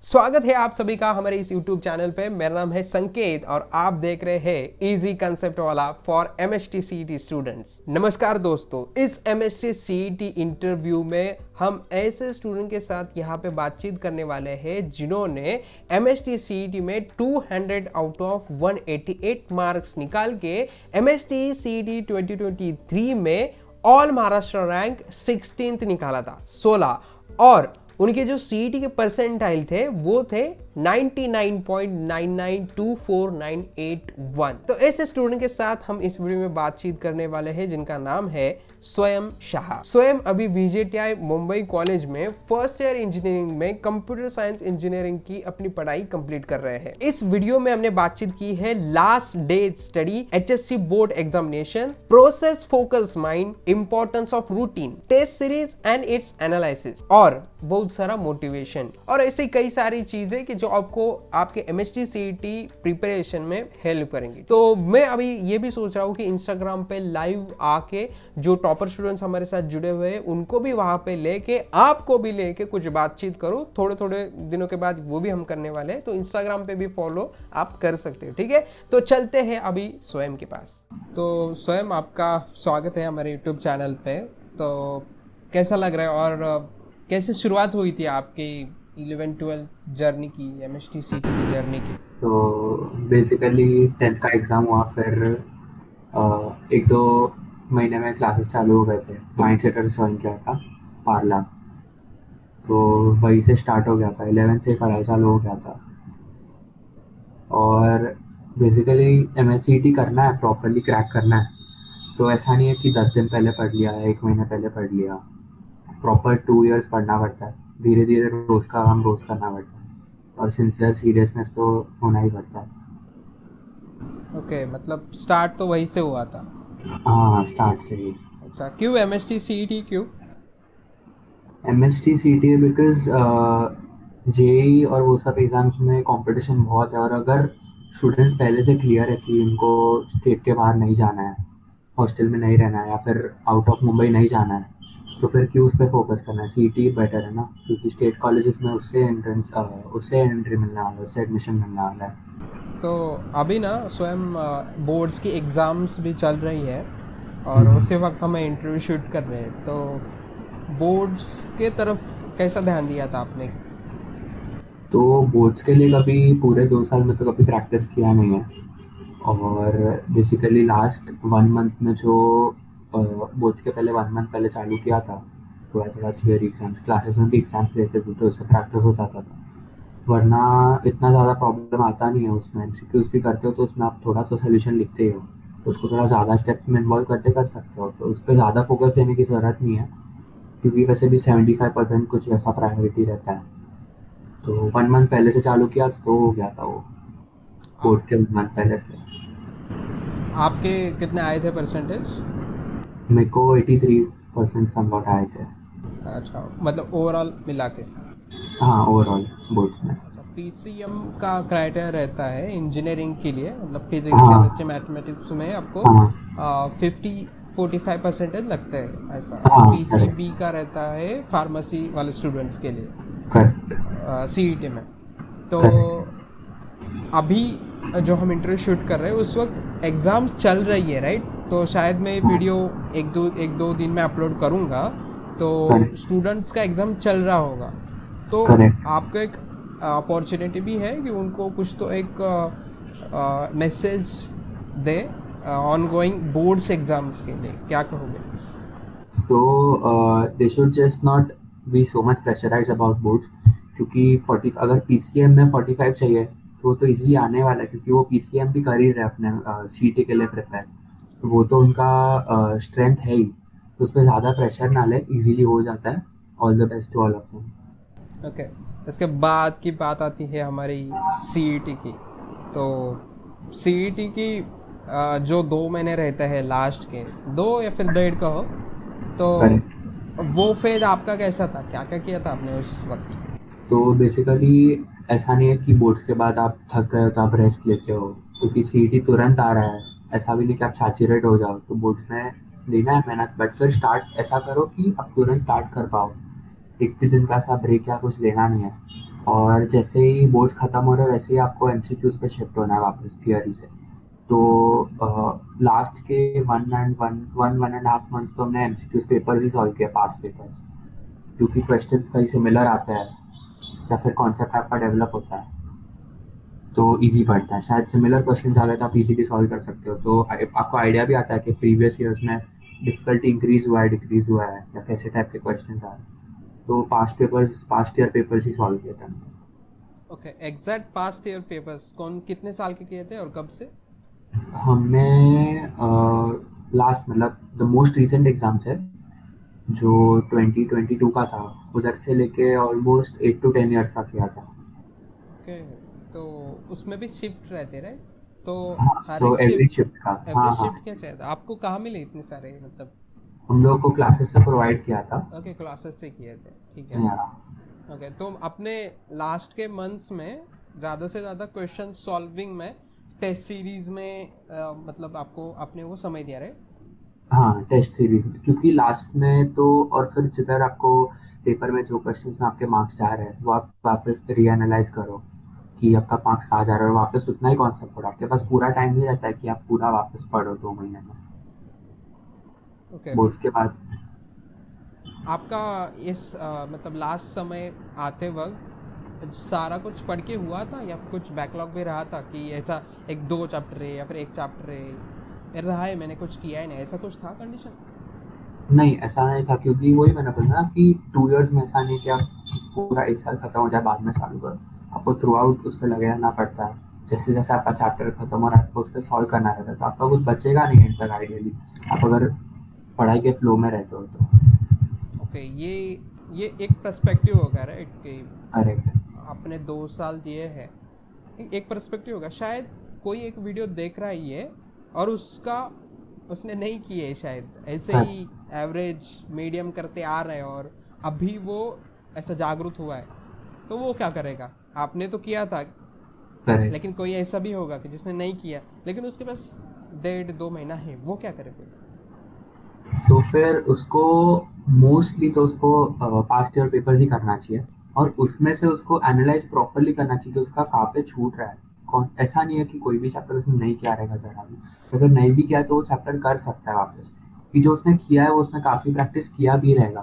स्वागत है आप सभी का हमारे इस YouTube चैनल पे। मेरा नाम है संकेत और आप देख रहे हैं इजी कंसेप्ट वाला फॉर MST CET स्टूडेंट्स। नमस्कार दोस्तों, इस MST CET इंटरव्यू में हम ऐसे स्टूडेंट के साथ यहाँ पे बातचीत करने वाले हैं जिन्होंने MST CET में 200 आउट ऑफ 188 मार्क्स निकाल के MST CET 2023 में ऑल महाराष्ट्र रैंक 16th निकाला था 16। और उनके जो सीईटी के परसेंटाइल थे वो थे 99.992491। तो ऐसे स्टूडेंट के साथ हम इस वीडियो में बातचीत करने वाले हैं जिनका नाम है स्वयं शाह। स्वयं अभी VJTI मुंबई कॉलेज में फर्स्ट ईयर इंजीनियरिंग में कंप्यूटर साइंस इंजीनियरिंग की अपनी पढ़ाई कंप्लीट कर रहे हैं। इस वीडियो में हमने बातचीत की है last day study, HSC board examination, process focus mind, importance of routine, test series and its analysis और बहुत सारा मोटिवेशन और ऐसे कई सारी चीजें कि जो आपको आपके MST CET प्रिपरेशन में हेल्प करेंगी। तो मैं अभी ये भी सोच रहा हूँ कि इंस्टाग्राम पे लाइव आके जो टॉपर स्टूडेंट्स हमारे साथ जुड़े हुए हैं उनको भी वहां पे लेके आपको भी लेके कुछ बातचीत करूँ। थोड़े थोड़े दिनों के बाद वो भी हम करने वाले हैं, तो इंस्टाग्राम पे भी फॉलो आप कर सकते हो। ठीक है, तो चलते हैं अभी स्वयं के पास। तो स्वयं आपका स्वागत है हमारे यूट्यूब चैनल पे। तो कैसा लग रहा है और कैसे शुरुआत हुई थी आपकी 11-12 जर्नी की, MST CET की जर्नी की? तो बेसिकली 10th का एग्ज़ाम हुआ, फिर एक दो महीने में क्लासेस चालू हो गए थे। माइंड सेटर ज्वाइन किया था पार्ला, तो वहीं से स्टार्ट हो गया था। 11 से पढ़ाई चालू हो गया था। और बेसिकली MHCET करना है, प्रॉपरली क्रैक करना है, तो ऐसा नहीं है कि 10 दिन पहले पढ़ लिया, 1 महीने पहले पढ़ लिया। प्रॉपर 2 इयर्स पढ़ना पड़ता है, धीरे धीरे रोज़ का काम रोज़ करना पड़ता है, और सिंसियर सीरियसनेस तो होना ही पड़ता है। ओके, मतलब स्टार्ट तो वहीं से हुआ था। हाँ, स्टार्ट से ही। अच्छा, क्यों MST CET क्यों? MST CET बिकॉज जेई और वो सब एग्ज़ाम्स में कंपटीशन बहुत है, और अगर स्टूडेंट्स पहले से क्लियर है कि उनको स्टेट के बाहर नहीं जाना है, हॉस्टल में नहीं रहना है, या फिर आउट ऑफ मुंबई नहीं जाना है, तो फिर क्यों उस पर फोकस करना है। CET बेटर है ना, क्योंकि स्टेट कॉलेजेस में उससे एंट्री मिलने वाला है, उससे एडमिशन मिलने वाला है। तो अभी ना स्वयं बोर्ड्स की एग्ज़ाम्स भी चल रही है और हम्म। उसी वक्त हमें इंटरव्यू शूट कर रहे हैं। तो बोर्ड्स के तरफ कैसा ध्यान दिया था आपने? तो बोर्ड्स के लिए कभी पूरे 2 साल में तो कभी प्रैक्टिस किया नहीं है, और बेसिकली लास्ट 1 मंथ में जो बोर्ड्स के पहले 1 मंथ पहले चालू किया था, थोड़ा थोड़ा थियोरी एग्जाम्स, क्लासेस में भी एग्जाम्स लेते थे, तो उससे प्रैक्टिस हो जाता था। वरना इतना ज़्यादा प्रॉब्लम आता नहीं है उसमें। MCQs भी करते हो तो उसमें आप थोड़ा तो सोल्यूशन लिखते ही हो, तो उसको थोड़ा ज़्यादा स्टेप्स में इन्वॉल्व करते कर सकते हो, तो उस पर ज़्यादा फोकस देने की ज़रूरत नहीं है, क्योंकि वैसे भी 75% कुछ वैसा प्रायोरिटी रहता है। तो 1 मंथ पहले से चालू किया तो हो गया था वो, आ, बोर्ड के 1 मंथ पहले से। आपके कितने आए थे परसेंटेज? मेरे को 83% समवॉट आए थे। अच्छा, मतलब ओवरऑल मिला के। हाँ, ओवरऑल बोर्ड्स में। अच्छा, PCM का क्राइटेरिया रहता है इंजीनियरिंग के लिए, मतलब फिजिक्स केमिस्ट्री हाँ मैथमेटिक्स में आपको हाँ 50-45% लगते हैं ऐसा। और हाँ, करेक्ट PCB का रहता है फार्मेसी वाले स्टूडेंट्स के लिए करेक्ट CET में। तो करेक्ट। अभी जो हम इंटरव्यू शूट कर रहे हैं उस वक्त एग्ज़ाम चल रही है, राइट? तो शायद मैं वीडियो एक दो दिन में अपलोड करूँगा, तो करेक्ट स्टूडेंट्स का एग्ज़ाम चल रहा होगा। तो करेक्ट। आपको एक अपॉर्चुनिटी भी है कि उनको कुछ तो एक मैसेज दे ऑन गोइंग बोर्ड्स एग्ज़ाम्स के लिए, क्या कहोगे? So they should just not be so much pressurise about boards, क्योंकि 40 अगर PCM में 45 चाहिए तो वो तो इजीली आने वाला है, क्योंकि वो PCM भी कर ही रहे अपने CT के लिए प्रिपेयर, तो वो तो उनका स्ट्रेंथ है ही, तो उस पर ज़्यादा प्रेशर ना ले, इजीली हो जाता है। All the best to all of them. Okay, इसके बाद की बात आती है हमारी CET की। तो CET की जो 2 महीने रहते हैं लास्ट के, 2 या फिर 1.5 कहो, तो करेक्ट। वो फेज आपका कैसा था? क्या क्या किया था आपने उस वक्त? तो बेसिकली ऐसा नहीं है कि बोर्ड्स के बाद आप थक गए हो तो आप रेस्ट लेते हो, क्योंकि CET तुरंत आ रहा है। ऐसा भी नहीं कि आप सैचुरेट हो जाओ, तो बोर्ड्स में देना है मेहनत, बट फिर स्टार्ट ऐसा करो कि आप तुरंत स्टार्ट कर पाओ। एक भी दिन का ऐसा ब्रेक या कुछ लेना नहीं है, और जैसे ही बोर्ड्स खत्म हो रहे हैं वैसे ही आपको एमसीक्यूज पे शिफ्ट होना है वापस थियरी से। तो लास्ट के वन एंड हाफ मंथ्स तो हमने एमसीक्यूज पेपर्स ही सॉल्व किया, पास पेपर्स, क्योंकि क्वेश्चंस कहीं सिमिलर आते हैं या फिर कॉन्सेप्ट आपका डेवलप होता है तो इजी पड़ता है। शायद सिमिलर क्वेश्चंस आ गए तो आप इजीली सॉल्व कर सकते हो, तो आपको आइडिया भी आता है कि प्रीवियस ईयर्स में डिफिकल्टी इंक्रीज हुआ है, डिक्रीज हुआ है, या कैसे टाइप के क्वेश्चंस आ रहे हैं। तो पास्ट ईयर पेपर्स ही सॉल्व किए थे हमने। Okay, exact past year papers कौन कितने साल के किए थे और कब से? हमने लास्ट मतलब द मोस्ट रिसेंट एग्जाम्स है जो 2022 का था, उधर से लेके ऑलमोस्ट 8 to 10 years का किया था। ओके, तो उसमें भी शिफ्ट रहते रहे, तो हाँ, हर तो एक एवरी शिफ्ट, शिफ्ट का, एवरी हाँ हाँ, शिफ्ट कैसे रहता? आपको कहाँ मिले इतने सारे मतलब? हम लोग को क्लासेस से प्रोवाइड किया था। ओके, क्लासेस से किए थे, ठीक है। या ओके, तो अपने लास्ट के मंथ्स में ज़्यादा से ज़्यादा क्वेश्चन सॉल्विंग में टेस्ट सीरीज में मतलब आपको अपने वो समय दिया रहे? हाँ, टेस्ट सीरीज में, क्योंकि लास्ट में तो और फिर जिधर आपको पेपर में जो क्वेश्चन में आपके मार्क्स जा रहे हैं वो आप वापस रीएनालाइज करो कि आपका मार्क्स कहाँ जा रहा है, और वापस उतना ही कॉन्सेप्ट पढ़ो। आपके पास पूरा टाइम नहीं रहता है कि आप पूरा वापस पढ़ो 2 महीने में ओके, बोर्ड्स के बाद। आपका इस मतलब लास्ट समय आते वक्त सारा कुछ पढ़ के हुआ था या फिर कुछ बैकलॉग भी रहा था कि ऐसा एक दो चैप्टर है या फिर एक चैप्टर है रहा है, मैंने कुछ किया ही नहीं, ऐसा कुछ था कंडीशन? नहीं, ऐसा नहीं था, क्योंकि वही मैंने बोला ना कि 2 years में ऐसा नहीं कि आप पूरा एक साल खत्म हो जाए बाद में चालू करो। आपको थ्रू आउट उस पर लगे रहना पड़ता है। जैसे जैसे आपका चैप्टर खत्म हो रहा है आपको उस पर सॉल्व करना रहता है, तो आपका कुछ बचेगा नहीं एंड तक आइडियली, आप अगर पढ़ाई के फ्लो में रहते हो तो। ओके, ये एक पर्सपेक्टिव होगा राइट कि करेक्ट। आपने 2 साल दिए हैं, एक पर्सपेक्टिव होगा। शायद कोई एक वीडियो देख रहा है ये और उसका उसने नहीं किए है, शायद ऐसे ही एवरेज मीडियम करते आ रहे हैं और अभी वो ऐसा जागरूक हुआ है, तो वो क्या करेगा? आपने तो किया था, करेक्ट। लेकिन कोई ऐसा भी होगा कि जिसने नहीं किया लेकिन उसके पास 1.5-2 महीना है, वो क्या करे फिर? तो फिर उसको मोस्टली तो उसको पास्ट ईयर पेपर्स ही करना चाहिए, और उसमें से उसको एनालाइज प्रॉपरली करना चाहिए कि उसका कहाँ पे छूट रहा है। कौन, ऐसा नहीं है कि कोई भी चैप्टर उसने नहीं किया रहेगा जरा भी, अगर नहीं भी किया तो वो चैप्टर कर सकता है वापस, कि जो उसने किया है वो उसने काफ़ी प्रैक्टिस किया भी रहेगा।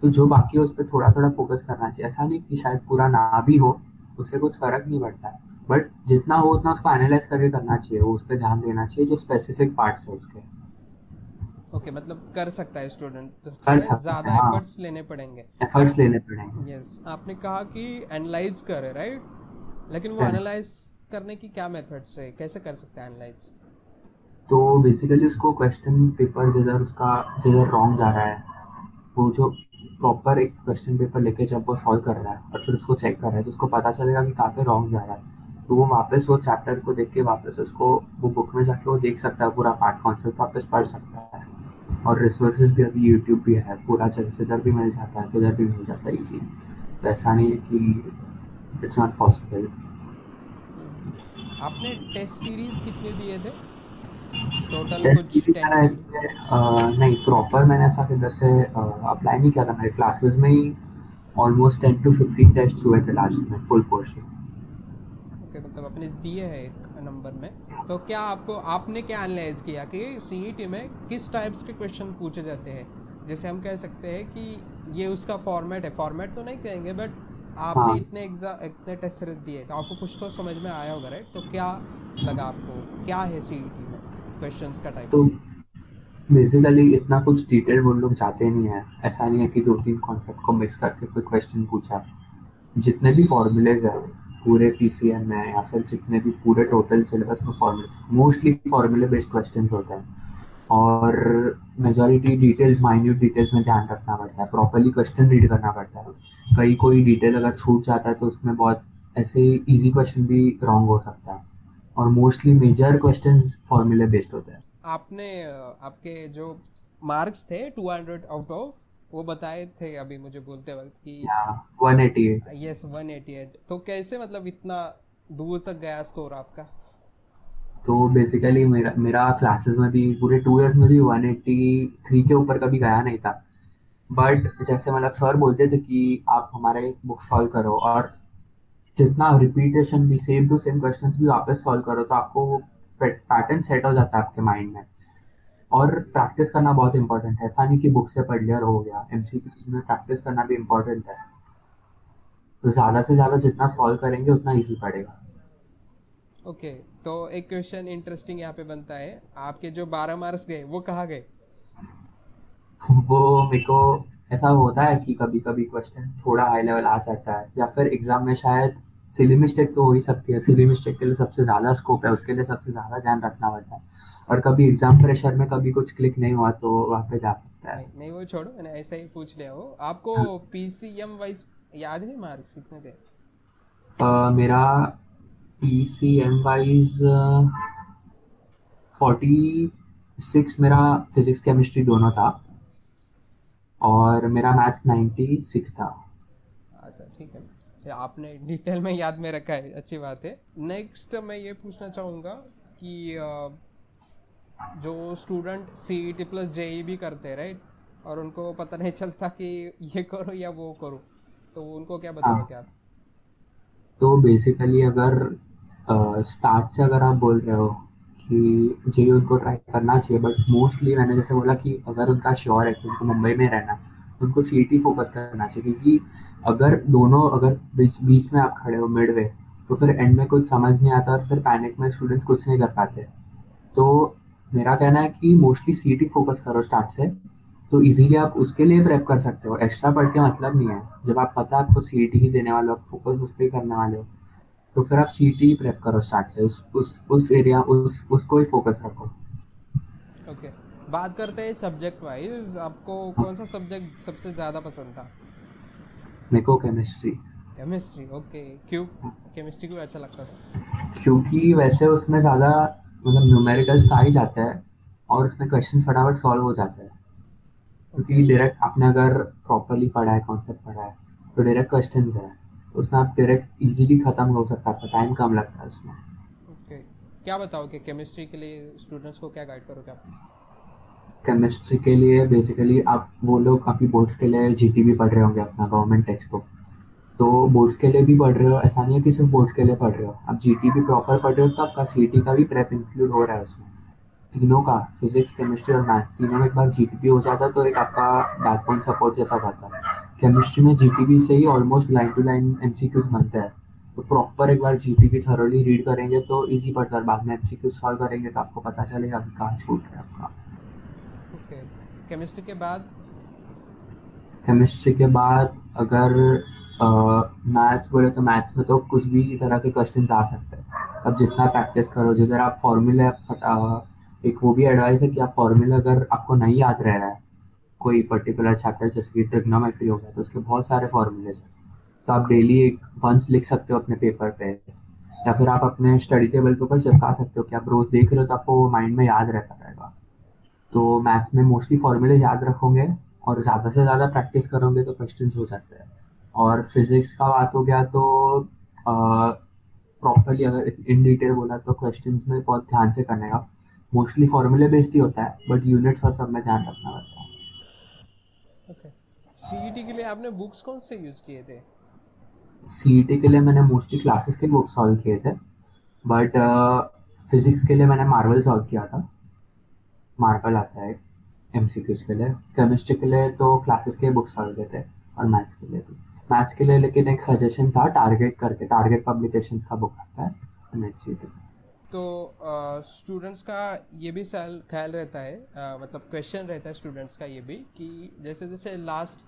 तो जो बाकी है उस पर थोड़ा थोड़ा फोकस करना चाहिए। ऐसा नहीं कि शायद पूरा ना भी हो, उससे कुछ फर्क नहीं पड़ता है, बट जितना हो उतना उसको एनालाइज करके करना चाहिए, वो उस पर ध्यान देना चाहिए जो स्पेसिफिक पार्ट्स है उसके। ओके, मतलब कर सकता है स्टूडेंट, तो कर थोड़े सकता है, ज़्यादा हाँ, एफर्ट्स लेने पड़ेंगे। एफर्ट्स आप, लेने पड़ेंगे। यस, आपने कहा कि एनालाइज करे राइट, लेकिन वो करेक्ट। एनालाइज करने की क्या मेथड्स है, कैसे कर सकते हैं एनालाइज? तो बेसिकली उसको क्वेश्चन पेपर जिधर उसका जिधर रॉन्ग जा रहा है, वो जो प्रॉपर एक क्वेश्चन पेपर लेके जब वो सॉल्व कर रहा है और फिर उसको चेक कर रहा है तो उसको पता चलेगा कि कहाँ पे रॉन्ग जा रहा है, तो वो वापस वो चैप्टर को देख के वापस उसको वो बुक में जाके वो देख सकता है, पूरा पार्ट कॉन्सेप्ट वापस पढ़ सकता है। और रिसोर्सेज भी अभी यूट्यूब भी है, पूरा जिधर भी मिल जाता है, किधर भी मिल जाता है इजी। तो ऐसा नहीं है कि इट्स नॉट पॉसिबल। आपने टेस्ट सीरीज कितने दिए थे टोटल? टेस्ट की कुछ भी 10 मैंने टू ऐसे नहीं प्रॉपर मैंने ऐसा किधर से अप्लाई नहीं किया था, मेरे क्लासेस में ही ऑलमोस्ट 10 to 15 टेस्ट हुए थे लास्ट में फुल पोर्शन। ओके, मतलब आपने दिए हैं एक नंबर में, तो क्या आपको, आपने क्या एनालाइज किया कि सीईटी में किस टाइप्स के क्वेश्चन पूछे जाते हैं? जैसे हम कह सकते हैं कि ये उसका फॉर्मेट है, फॉर्मेट तो नहीं कहेंगे बट आपने हाँ, इतने एग्जाम इतने टेस्ट सीरीज दिए तो आपको कुछ तो समझ में आया होगा राइट, तो क्या लगा आपको, क्या है सीईटी में क्वेश्चंस का टाइप? तो बेसिकली इतना कुछ डिटेल वो लोग जाते नहीं है। ऐसा नहीं है कि 2-3 कॉन्सेप्ट को मिक्स करके कोई क्वेश्चन पूछा। जितने भी फॉर्मूलेज है पूरे पीसीएम में या फिर जितने भी पूरे टोटल सिलेबस में फॉर्मूले मोस्टली फॉर्मूले बेस्ड क्वेश्चंस होते हैं, और मेजॉरिटी डिटेल्स माइन्यूट डिटेल्स में ध्यान रखना पड़ता है, प्रॉपरली क्वेश्चन रीड करना पड़ता है। कहीं कोई डिटेल अगर छूट जाता है तो उसमें बहुत ऐसे इजी क्वेश्चन भी रॉन्ग हो सकता है, और मोस्टली मेजर क्वेश्चंस फॉर्मूले बेस्ड होते हैं। आपने आपके जो मार्क्स थे 200 आउट ऑफ, वो बताए थे अभी मुझे बोलते वक्त कि या 188। यस 188, तो कैसे मतलब इतना दूर तक गया स्कोर आपका? तो बेसिकली मेरा मेरा क्लासेस में भी पूरे 2 years में भी 183 के ऊपर कभी गया नहीं था। बट जैसे मतलब सर बोलते थे कि आप हमारे बुक सॉल्व करो, और जितना रिपीटेशन भी, सेम टू सेम क्वेश्चंस भी वापस सॉल्व करो तो आपको वो पैटर्न सेट हो जाता है आपके माइंड में। और प्रैक्टिस करना बहुत इंपॉर्टेंट है, ऐसा नहीं कि बुक से पढ़ लिया और हो गया, एमसीक्यूज में प्रैक्टिस करना भी इंपॉर्टेंट है। तो ज़्यादा से ज़्यादा जितना सॉल्व करेंगे उतना ईजी पड़ेगा। ओके, तो एक क्वेश्चन इंटरेस्टिंग यहाँ पे बनता है, आपके जो 12 मार्क्स गए वो कहाँ गए? वो मेरे को ऐसा होता है कि कभी कभी क्वेश्चन थोड़ा हाई लेवल आ जाता है, या फिर एग्जाम में शायद सिली मिस्टेक तो हो ही सकती है, सिली मिस्टेक के लिए सबसे ज़्यादा स्कोप है, उसके लिए सबसे ज़्यादा ध्यान रखना पड़ता है। और कभी एग्जाम प्रेशर में कभी कुछ क्लिक नहीं हुआ तो वहाँ पे जा सकता है। नहीं नहीं, वो छोड़ो, मैंने ऐसा ही पूछ लिया हो। आपको हाँ। पीसीएम वाइज याद है मार्क्स कितने थे? मेरा PCM वाइज 46 मेरा फिजिक्स केमिस्ट्री दोनों था, और मेरा मैथ्स 96 था। अच्छा ठीक है, ये आपने डिटेल में याद में रखा है, अच्छी बात है। नेक्स्ट मैं ये पूछना चाहूँगा कि जो स्टूडेंट सीईटी प्लस जेई भी करते हैं राइट, और उनको पता नहीं चलता कि ये करो या वो करो, तो उनको क्या हाँ, बताओगे आप? तो बेसिकली अगर स्टार्ट से अगर आप बोल रहे हो कि जेई उनको ट्राई करना चाहिए, बट मोस्टली मैंने जैसे बोला कि अगर उनका श्योर है कि उनको मुंबई में रहना है, तो उनको सीईटी फोकस करना चाहिए। क्योंकि अगर दोनों, अगर बीच बीच में आप खड़े हो मिड वे, तो फिर एंड में कुछ समझ नहीं आता और फिर पैनिक में स्टूडेंट्स कुछ नहीं कर पाते। तो मेरा कहना है कि मोस्टली सीईटी फोकस करो स्टार्ट से, तो इजीली आप उसके लिए प्रेप कर सकते हो, एक्स्ट्रा पढ़ के मतलब नहीं है। जब आप पता है आपको सीईटी ही देने वाले हो, आप फोकस उस पर ही करने वाले हो, तो फिर आप सीईटी ही प्रेप करो स्टार्ट से, उस एरिया उसको ही फोकस रखो। ओके, बात करते हैं सब्जेक्ट वाइज, आपको कौन सा सब्जेक्ट सबसे ज़्यादा पसंद था? मेरे को केमिस्ट्री। केमिस्ट्री, ओके, क्यों? केमिस्ट्री क्यों अच्छा लगता था? क्योंकि वैसे उसमें ज़्यादा मतलब न्यूमेरिकल्स आ ही जाते हैं, और उसमें क्वेश्चन फटाफट सॉल्व हो जाते हैं। ओके। क्योंकि डायरेक्ट आपने अगर प्रॉपरली पढ़ा है, कॉन्सेप्ट पढ़ा है, तो डायरेक्ट क्वेश्चंस है, तो उसमें आप डायरेक्ट इजीली खत्म हो सकता है, आपका टाइम कम लगता है उसमें। ओके, क्या बताओगे केमिस्ट्री के लिए स्टूडेंट्स को, क्या गाइड करोगे आप? केमिस्ट्री के लिए बेसिकली आप, वो लोग अभी बोर्ड्स के लिए जीटीबी पढ़ रहे होंगे अपना गवर्नमेंट टेक्स्ट बुक, तो बोर्ड्स के लिए भी पढ़ रहे हो, ऐसा नहीं है कि सिर्फ बोर्ड्स के लिए पढ़ रहे हो, आप जीटीबी प्रॉपर पढ़ रहे हो, तो आपका सीईटी का भी प्रेप इंक्लूड हो रहा है उसमें। तीनों का, फिजिक्स केमिस्ट्री और मैथ्स, तीनों में एक बार जीटीबी हो जाता है तो एक आपका बैकबोन सपोर्ट जैसा रहता है। केमिस्ट्री में जीटीबी से ही almost line to line MCQs बनते हैं, तो प्रॉपर एक बार जीटीबी थरोली रीड करेंगे तो इजी पड़ता है, बाद में एमसीक्यूज सॉल्व करेंगे तो आपको पता चलेगा कि कहाँ छूट रहा है आपका। ओके, केमिस्ट्री के बाद? केमिस्ट्री के बाद अगर मैथ्स बोले तो मैथ्स में तो कुछ भी तरह के क्वेश्चन आ सकते हैं, अब जितना प्रैक्टिस करो, जिधर आप फॉर्मूला एक वो भी एडवाइस है कि आप फॉर्मूला अगर आपको नहीं याद रह रहा है, कोई पर्टिकुलर चैप्टर जैसे कि ट्रिग्नोमेट्री हो गया, तो उसके बहुत सारे फॉर्मूलेज हैं, तो आप डेली एक वंस लिख सकते हो अपने पेपर पे, या फिर आप अपने स्टडी टेबल के ऊपर चिपका सकते हो कि आप रोज देख रहे हो तो आपको वो माइंड में याद रहता रहेगा। तो मैथ्स में मोस्टली फॉर्मूले याद रखोगे और ज़्यादा से ज़्यादा प्रैक्टिस करोगे तो क्वेश्चंस हो जाते हैं। और फिजिक्स का बात हो गया तो प्रॉपरली अगर इन डिटेल बोला तो क्वेश्चंस में बहुत ध्यान से करने का, मोस्टली फॉर्मूले बेस्ड ही होता है, बट यूनिट्स और सब में ध्यान रखना पड़ता है। ओके, सीईटी के लिए आपने बुक्स कौन से यूज़ किए थे? सीईटी के लिए मैंने मोस्टली क्लासेस के बुक सॉल्व किए थे, बट फिजिक्स के लिए मैंने मार्वल सॉल्व किया था। मार्वल आता है एमसीक्यूज के लिए। केमिस्ट्री के लिए तो क्लासेस के बुक सॉल्व किए थे, और मैथ्स के लिए भी। मैथ्स के लिए लेकिन एक सजेशन था, टारगेट करके, टारगेट पब्लिकेशंस का बुक आता है मैथ्स। तो स्टूडेंट्स का ये भी ख्याल रहता है, मतलब क्वेश्चन रहता है स्टूडेंट्स का ये भी, कि जैसे जैसे लास्ट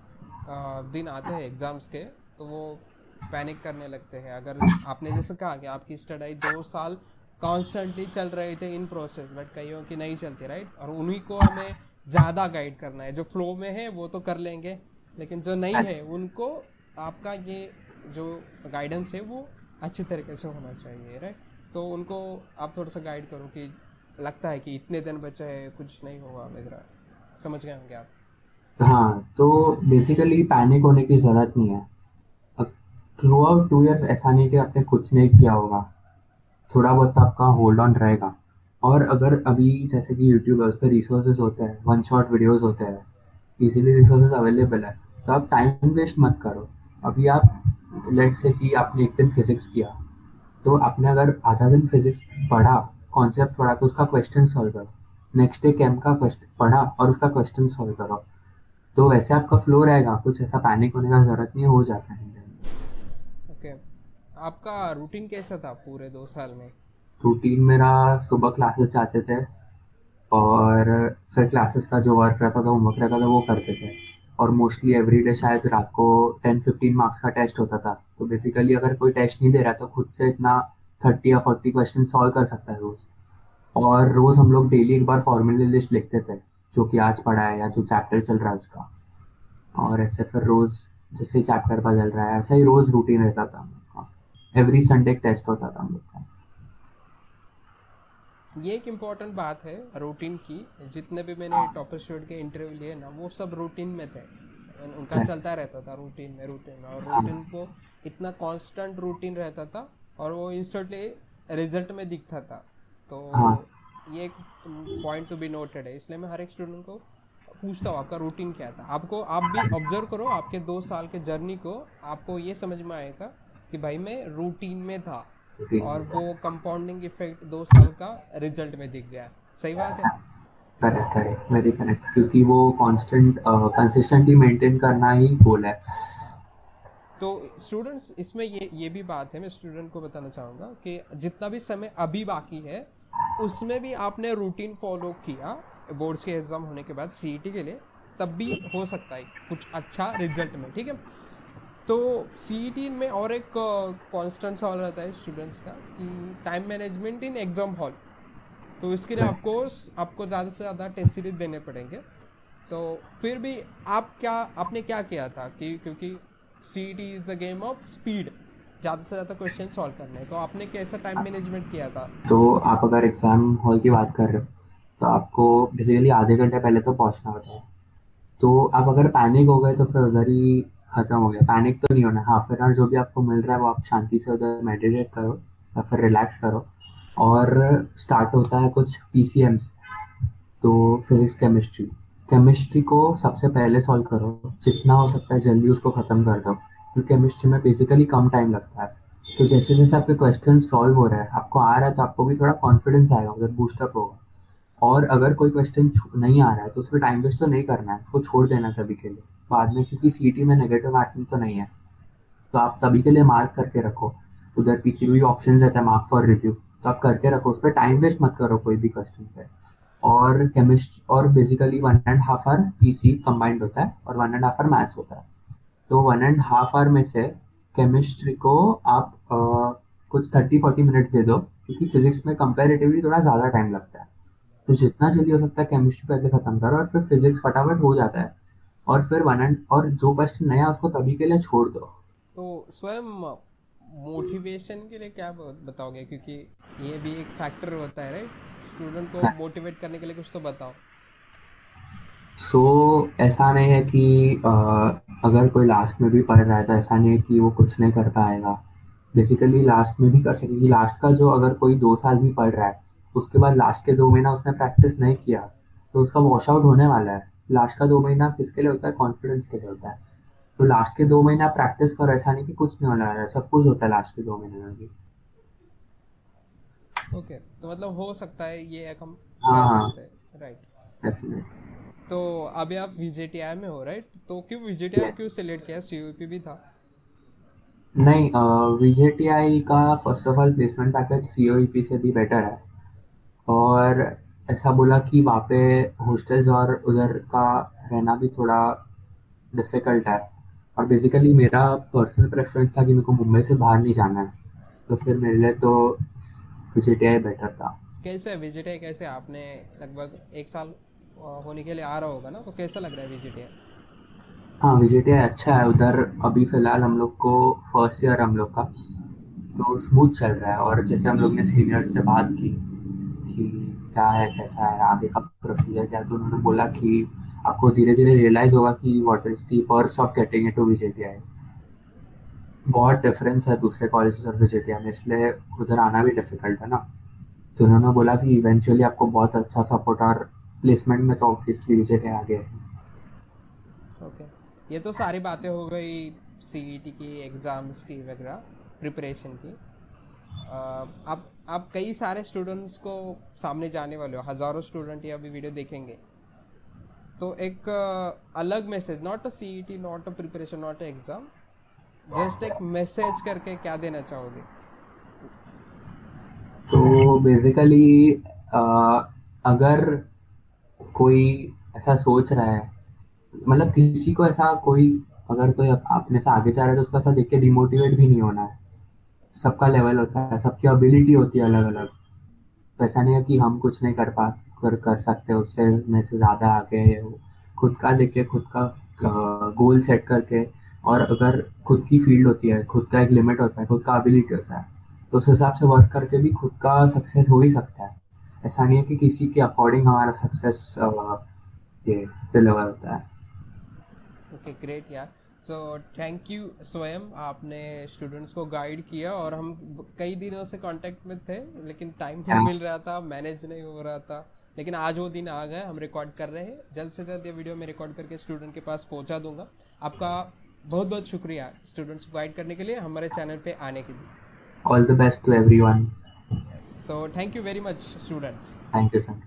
दिन आते हैं एग्ज़ाम्स के, तो वो पैनिक करने लगते हैं। अगर आपने जैसे कहा कि आपकी स्टडी 2 साल कॉन्स्टेंटली चल रहे थे इन प्रोसेस, बट कईयों की नहीं चलती राइट, और उन्हीं को हमें ज़्यादा गाइड करना है। जो फ्लो में है वो तो कर लेंगे, लेकिन जो नहीं है उनको आपका ये जो गाइडेंस है वो अच्छी तरीके से होना चाहिए राइट। तो उनको आप थोड़ा सा गाइड करो कि लगता है कि इतने दिन बचे हैं, कुछ नहीं होगा वगैरह, समझ गए होंगे आप? हाँ, तो बेसिकली पैनिक होने की ज़रूरत नहीं है। थ्रू आउट 2 ईयर्स ऐसा नहीं कि आपने कुछ नहीं किया होगा, थोड़ा बहुत तो आपका होल्ड ऑन रहेगा। और अगर अभी जैसे कि यूट्यूब है, उस पर रिसोर्सेज होते हैं, वन शॉट वीडियोस होते हैं, इजीली रिसोर्सेज अवेलेबल है, तो आप टाइम वेस्ट मत करो। अभी आप लेट से कि आपने एक दिन फिजिक्स किया, तो आपने अगर आधा दिन फिजिक्स पढ़ा, कॉन्सेप्ट पढ़ा, तो उसका क्वेश्चन सॉल्व करो। नेक्स्ट डे केम का क्वेश्चन पढ़ा और उसका क्वेश्चन सॉल्व करो। तो वैसे आपका फ्लो रहेगा, कुछ ऐसा पैनिक होने का जरूरत नहीं, हो जाता है। ओके, आपका रूटीन कैसा था पूरे 2 साल में? रूटीन मेरा, सुबह क्लासेस जाते थे और फिर क्लासेस का जो वर्क रहता था, होमवर्क रहता था, वो करते थे। और मोस्टली एवरीडे शायद रात को 10-15 मार्क्स का टेस्ट होता था। तो बेसिकली अगर कोई टेस्ट नहीं दे रहा है तो खुद से इतना 30 या 40 क्वेश्चन सॉल्व कर सकता है रोज। और रोज हम लोग डेली एक बार फॉर्मूले लिस्ट लिखते थे, जो कि आज पढ़ा है या जो चैप्टर चल रहा है उसका। और ऐसे फिर रोज जैसे चैप्टर बदल रहा है, ऐसा ही रोज रूटीन रहता था हम लोग का। एवरी संडे एक टेस्ट होता था हम लोग का। ये एक इम्पॉर्टेंट बात है रूटीन की। जितने भी मैंने टॉपर स्टूडेंट के इंटरव्यू लिए ना, वो सब रूटीन में थे। उनका चलता रहता था रूटीन में, और रूटीन हाँ को इतना कांस्टेंट रूटीन रहता था, और वो इंस्टेंटली रिजल्ट में दिखता था। तो हाँ। ये एक पॉइंट टू बी नोटेड है, इसलिए मैं हर एक स्टूडेंट को पूछता हूँ आपका रूटीन क्या था। आपको, आप भी ऑब्जर्व करो आपके 2 साल के जर्नी को, आपको ये समझ में आएगा कि भाई मैं रूटीन में था, रूटीन और होता वो है। कंपाउंडिंग इफेक्ट 2 साल का रिजल्ट में दिख गया। सही बात है। करेक्ट करेक्ट, वेरी करेक्ट, क्योंकि वो कांस्टेंट कंसिस्टेंटली मेंटेन करना ही गोल है। तो स्टूडेंट्स, इसमें ये भी बात है, मैं स्टूडेंट को बताना चाहूँगा कि जितना भी समय अभी बाकी है, उसमें भी आपने रूटीन फॉलो किया बोर्ड्स के एग्ज़ाम होने के बाद सीईटी के लिए, तब भी हो सकता है कुछ अच्छा रिजल्ट में, ठीक है। तो सीईटी में और एक कांस्टेंट सवाल रहता है स्टूडेंट्स का कि time management in exam hall. तो इसके लिए Correct. ऑफकोर्स आपको ज़्यादा से ज़्यादा टेस्ट सीरीज देने पड़ेंगे। तो फिर भी आपने क्या किया था कि, क्योंकि C T is the game of speed, ज़्यादा से ज़्यादा क्वेश्चन सॉल्व करने हैं, तो आपने कैसा टाइम मैनेजमेंट किया था? तो आप अगर एग्जाम हॉल की बात कर रहे हो, तो आपको बेसिकली आधे घंटे पहले तो पहुंचना होता है। तो आप अगर पैनिक हो गए तो फिर उधर ही खत्म हो गया। पैनिक तो नहीं होना, हाफ एन आवर जो भी आपको मिल रहा है वो आप शांति से उधर मेडिटेट करो या फिर रिलैक्स करो। और स्टार्ट होता है कुछ पीसीएम से। तो फिजिक्स केमिस्ट्री, केमिस्ट्री को सबसे पहले सॉल्व करो, जितना हो सकता है जल्दी उसको ख़त्म कर दो, क्योंकि केमिस्ट्री में बेसिकली कम टाइम लगता है। तो जैसे जैसे आपके क्वेश्चन सॉल्व हो रहा है, आपको आ रहा है, तो आपको भी थोड़ा कॉन्फिडेंस आएगा, उधर बूस्टअप होगा। और अगर कोई क्वेश्चन नहीं आ रहा है तो उसमें टाइम वेस्ट तो नहीं करना है, उसको छोड़ देना तभी के लिए बाद में, क्योंकि सीटी में नेगेटिव मार्किंग तो नहीं है। तो आप तभी के लिए मार्क करके रखो। उधर पीसी में भी ऑप्शन रहता है मार्क फॉर रिव्यू, तो आप करके रखो, उस पर टाइम वेस्ट मत करो कोई भी क्वेश्चन पे। और केमिस्ट्री, और बेसिकली 1.5 आवर पीसी कंबाइंड होता है और 1.5 आवर मैथ्स होता है। तो 1.5 आवर में से केमिस्ट्री को आप कुछ 30-40 मिनट्स दे दो, क्योंकि फिजिक्स में कंपेरेटिवली थोड़ा ज़्यादा टाइम लगता है। तो जितना जल्दी हो सकता है केमिस्ट्री पहले खत्म करो, और फिर फिजिक्स फटाफट हो जाता है। और फिर और जो क्वेश्चन नया उसको तभी के लिए छोड़ दो। तो स्वयं मोटिवेशन के लिए क्या बताओगे, क्योंकि ये भी एक फैक्टर होता है, राइट? स्टूडेंट को मोटिवेट करने के लिए कुछ तो बताओ। सो ऐसा नहीं है कि अगर कोई लास्ट में भी पढ़ रहा है तो ऐसा नहीं है कि वो कुछ नहीं कर पाएगा। बेसिकली लास्ट में भी कर सकेगी। लास्ट का जो, अगर कोई 2 साल भी पढ़ रहा है, उसके बाद लास्ट के 2 महीना उसने प्रैक्टिस नहीं किया, तो उसका वॉश आउट होने वाला है। लास्ट का 2 महीना किसके लिए होता है? कॉन्फिडेंस के लिए होता है। तो लास्ट के 2 महीना प्रैक्टिस करो, ऐसा नहीं कि कुछ नहीं होने वाला है, सब कुछ होता है लास्ट के 2 महीने में भी। ओके, तो मतलब हो सकता है, ये एक हम हाँ कह हाँ, सकते हैं, राइट? डेफिनेट। तो अभी आप वीजेटीआई में हो, राइट? तो क्यों वीजेटीआई क्यों सिलेक्ट किया? सीयूपी भी था। नहीं, वीजेटीआई का first of all placement package COEP से भी बेटर है। और ऐसा बोला कि वहाँ पे हॉस्टल्स और उधर का रहना भी थोड़ा डिफ़िकल्ट है। और बेसिकली मेरा पर्सनल प्रेफरेंस था कि मेरे को मुंबई से बाहर नहीं जाना है, तो फिर मेरे लिए तो वीजेटीआई बेटर था। कैसे है वीजेटीआई? कैसे आपने लगभग 1 साल होने के लिए आ रहा होगा ना, तो कैसा लग रहा है वीजेटीआई? हाँ, वीजेटीआई अच्छा है उधर। अभी फ़िलहाल हम लोग को फर्स्ट ईयर हम लोग का तो स्मूथ चल रहा है। और जैसे हम लोग ने सीनियर्स से बात की कि क्या है, कैसा है आगे का प्रोसीजर क्या है, तो उन्होंने बोला कि आपको धीरे धीरे रियलाइज होगा कि what is the purse of getting into VJTI. बहुत डिफरेंस है दूसरे कॉलेजेस और वीजेटीआई में, इसलिए उधर आना भी डिफिकल्ट है ना। तो उन्होंने बोला कि इवेंचुअली आपको बहुत अच्छा सपोर्ट, और प्लेसमेंट में तो ऑब्वियसली वीजेटीआई आगे है। ओके, ये तो सारी बातें हो गई सीईटी की एग्ज़ाम्स की वगैरह प्रिपरेशन की, आप कई सारे स्टूडेंट्स को सामने जाने वाले हो, हज़ारों स्टूडेंट ये अभी वीडियो देखेंगे, तो एक अलग message, not a CET, not a preparation, not a exam, just एक मैसेज करके क्या देना चाहोगे? तो बेसिकली अगर कोई ऐसा सोच रहा है, मतलब किसी को ऐसा कोई, अगर कोई अपने से आगे जा रहा है तो उसको ऐसा देख के डिमोटिवेट भी नहीं होना है। सबका लेवल होता है, सबकी एबिलिटी होती है अलग अलग। तो ऐसा नहीं है कि हम कुछ नहीं कर सकते, उससे मेरे से ज़्यादा आगे है वो। खुद का देखे, खुद का गोल सेट करके, और अगर खुद की फील्ड होती है, खुद का एक लिमिट होता है, खुद का एबिलिटी होता है, तो उस हिसाब से वर्क करके भी खुद का सक्सेस हो ही सकता है। ऐसा नहीं है कि किसी के अकॉर्डिंग हमारा सक्सेस ये डिलीवर होता है। ओके, ग्रेट यार। सो थैंक यू स्वयं, आपने स्टूडेंट्स को गाइड किया, और हम कई दिनों से कांटेक्ट में थे लेकिन टाइम नहीं मिल रहा था, मैनेज नहीं हो रहा था, लेकिन आज वो दिन आ गए, हम रिकॉर्ड कर रहे हैं। जल्द से जल्द ये वीडियो मैं रिकॉर्ड करके स्टूडेंट के पास पहुंचा दूंगा। आपका बहुत बहुत शुक्रिया स्टूडेंट्स को गाइड करने के लिए, हमारे चैनल पे आने के लिए। All the best to everyone. So thank you very much students. Thank you sir.